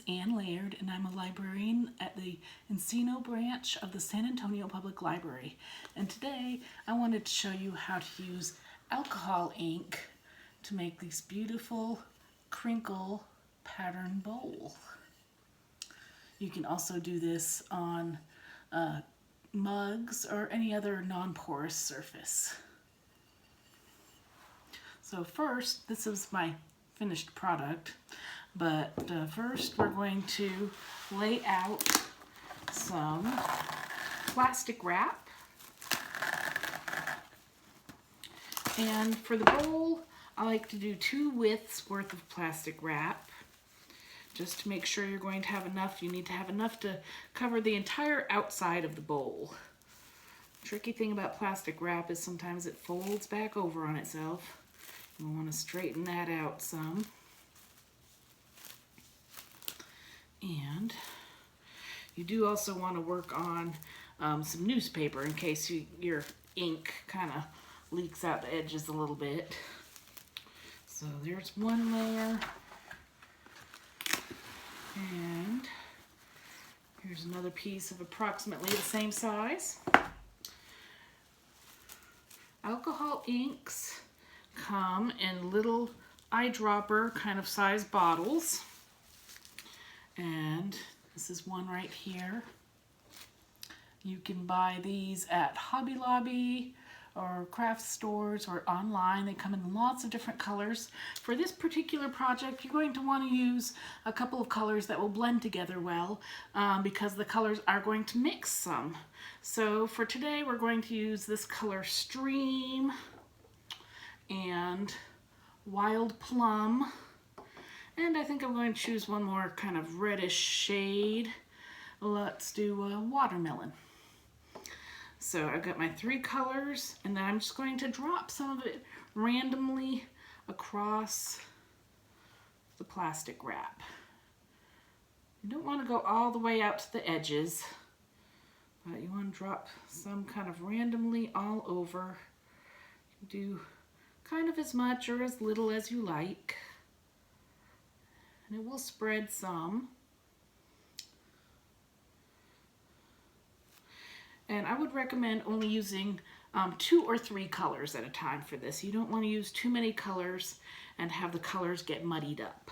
Ann Laird, and I'm a librarian at the Encino branch of the San Antonio Public Library. And today I wanted to show you how to use alcohol ink to make these beautiful crinkle pattern bowl. You can also do this on mugs or any other non-porous surface. So first, this is my finished product, but first we're going to lay out some plastic wrap. And for the bowl, I like to do 2 widths worth of plastic wrap. Just to make sure you're going to have enough, you need to have enough to cover the entire outside of the bowl. Tricky thing about plastic wrap is sometimes it folds back over on itself. You'll want to straighten that out some. And you do also want to work on some newspaper in case your ink kind of leaks out the edges a little bit. So there's one layer. And here's another piece of approximately the same size. Alcohol inks come in little eyedropper kind of size bottles. And this is one right here. You can buy these at Hobby Lobby or craft stores or online. They come in lots of different colors. For this particular project, you're going to want to use a couple of colors that will blend together well because the colors are going to mix some. So for today, we're going to use this color Stream and Wild Plum. And I think I'm going to choose one more kind of reddish shade. Let's do Watermelon. So I've got my 3 colors, and then I'm just going to drop some of it randomly across the plastic wrap. You don't want to go all the way out to the edges, but you want to drop some kind of randomly all over. You can do kind of as much or as little as you like. And it will spread some. And I would recommend only using 2 or 3 colors at a time for this. You don't want to use too many colors and have the colors get muddied up.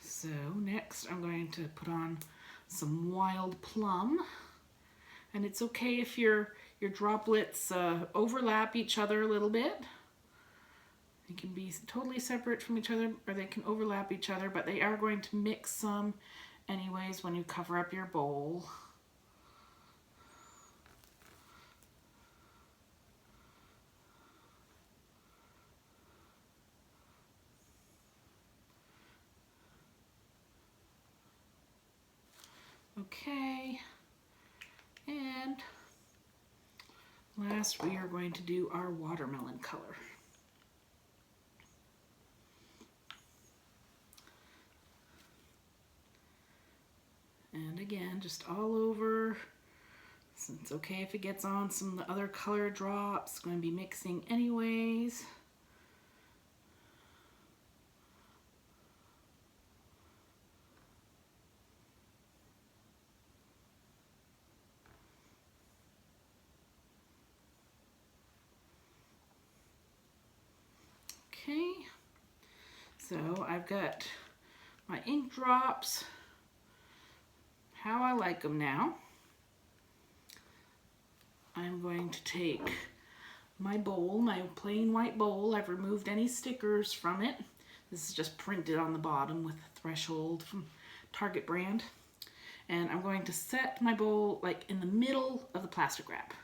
So next I'm going to put on some Wild Plum. And it's okay if your droplets overlap each other a little bit. They can be totally separate from each other, or they can overlap each other, but they are going to mix some anyways when you cover up your bowl. Okay, and last we are going to do our watermelon color. And again, just all over. So it's okay if it gets on some of the other color drops. It's going to be mixing anyways. Okay, so I've got my ink drops, how I like them now. I'm going to take my bowl, my plain white bowl. I've removed any stickers from it. This is just printed on the bottom with a threshold from Target brand. And I'm going to set my bowl like in the middle of the plastic wrap.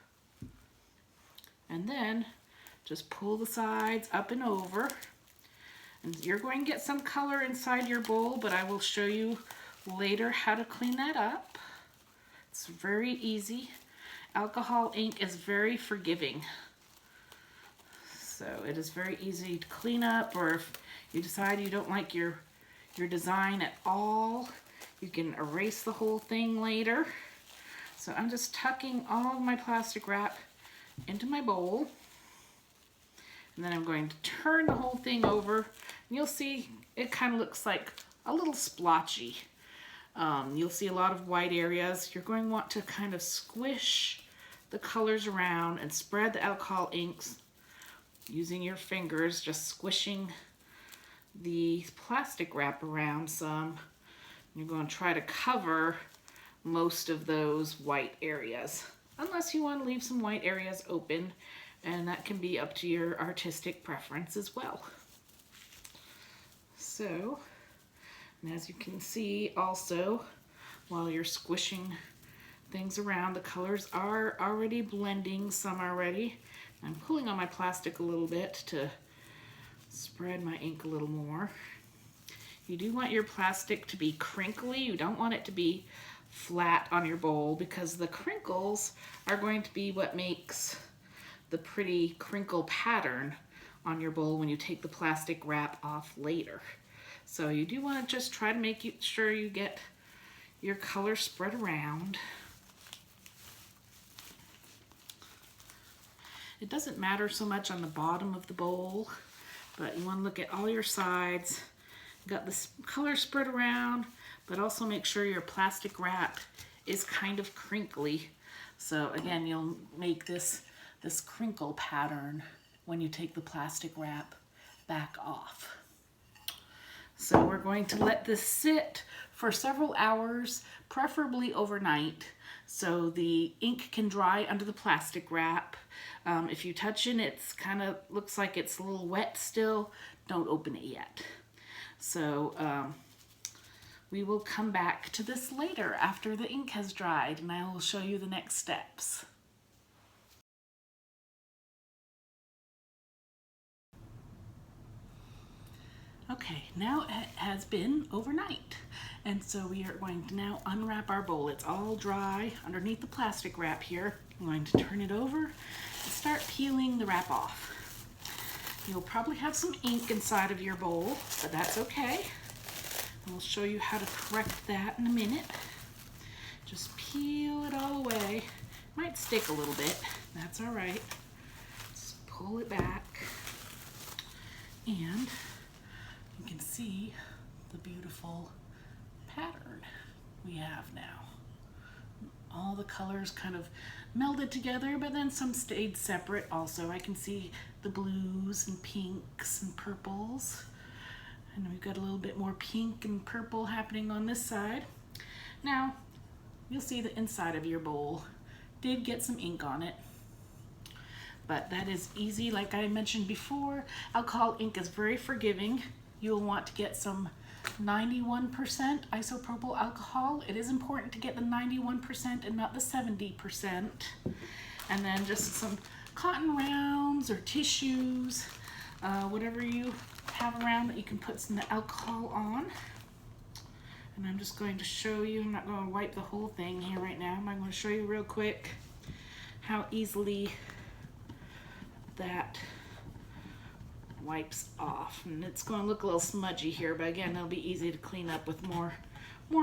And then just pull the sides up and over. And you're going to get some color inside your bowl, but I will show you later how to clean that up. It's very easy. Alcohol ink is very forgiving. So it is very easy to clean up, or if you decide you don't like your design at all, you can erase the whole thing later. So I'm just tucking all of my plastic wrap into my bowl. And then I'm going to turn the whole thing over. And you'll see it kind of looks like a little splotchy. You'll see a lot of white areas. You're going to want to kind of squish the colors around and spread the alcohol inks using your fingers, just squishing the plastic wrap around some. You're going to try to cover most of those white areas, unless you want to leave some white areas open, and that can be up to your artistic preference as well. So, and as you can see also, while you're squishing things around, the colors are already blending, some already. I'm pulling on my plastic a little bit to spread my ink a little more. You do want your plastic to be crinkly. You don't want it to be flat on your bowl, because the crinkles are going to be what makes the pretty crinkle pattern on your bowl when you take the plastic wrap off later. So you do want to just try to make sure you get your color spread around. It doesn't matter so much on the bottom of the bowl, but you want to look at all your sides. You got this color spread around, but also make sure your plastic wrap is kind of crinkly. So again, you'll make this crinkle pattern when you take the plastic wrap back off. So we're going to let this sit for several hours, preferably overnight, so the ink can dry under the plastic wrap. If you touch it, it's kind of looks like it's a little wet still, don't open it yet. So we will come back to this later after the ink has dried, and I will show you the next steps. Okay, now it has been overnight, and so we are going to now unwrap our bowl. It's all dry underneath the plastic wrap here. I'm going to turn it over and start peeling the wrap off. You'll probably have some ink inside of your bowl, but that's okay. And we'll show you how to correct that in a minute. Just peel it all away. Might stick a little bit, that's all right. Just pull it back, and you can see the beautiful pattern we have now. All the colors kind of melded together, but then some stayed separate also. I can see the blues and pinks and purples. And we've got a little bit more pink and purple happening on this side. Now, you'll see the inside of your bowl did get some ink on it, but that is easy. Like I mentioned before, alcohol ink is very forgiving. You'll want to get some 91% isopropyl alcohol. It is important to get the 91% and not the 70%. And then just some cotton rounds or tissues, whatever you have around that you can put some alcohol on. And I'm just going to show you, I'm not going to wipe the whole thing here right now, I'm going to show you real quick how easily that wipes off. And it's going to look a little smudgy here, but again, it'll be easy to clean up with more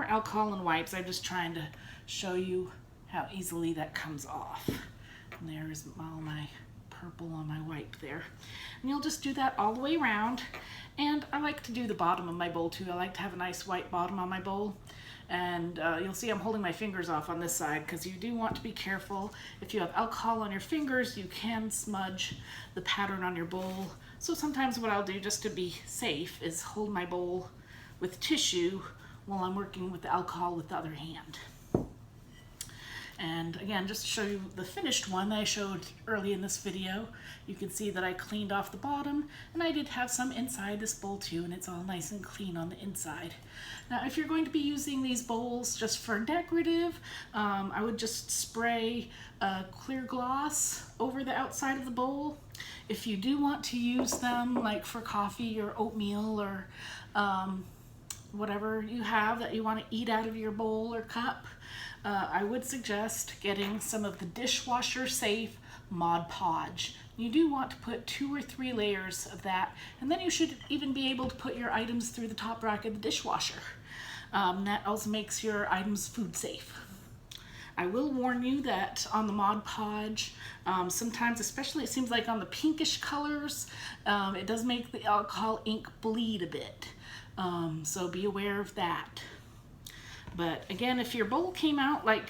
alcohol and wipes. I'm just trying to show you how easily that comes off. And there's all my purple on my wipe there. And you'll just do that all the way around. And I like to do the bottom of my bowl too. I like to have a nice white bottom on my bowl. And you'll see I'm holding my fingers off on this side, because you do want to be careful. If you have alcohol on your fingers, you can smudge the pattern on your bowl. So sometimes what I'll do, just to be safe, is hold my bowl with tissue while I'm working with the alcohol with the other hand. And again, just to show you the finished one that I showed early in this video, you can see that I cleaned off the bottom, and I did have some inside this bowl too, and it's all nice and clean on the inside. Now, if you're going to be using these bowls just for decorative, I would just spray clear gloss over the outside of the bowl. If you do want to use them like for coffee or oatmeal or whatever you have that you want to eat out of your bowl or cup, I would suggest getting some of the dishwasher safe Mod Podge. You do want to put 2 or 3 layers of that, and then you should even be able to put your items through the top rack of the dishwasher. That also makes your items food safe. I will warn you that on the Mod Podge, sometimes, especially it seems like on the pinkish colors, it does make the alcohol ink bleed a bit. So be aware of that. But again, if your bowl came out like,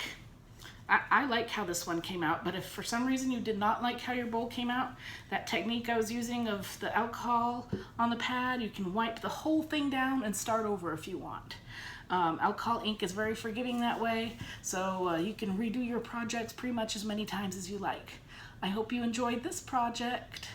I like how this one came out, but if for some reason you did not like how your bowl came out, that technique I was using of the alcohol on the pad, you can wipe the whole thing down and start over if you want. Alcohol ink is very forgiving that way, so you can redo your projects pretty much as many times as you like. I hope you enjoyed this project.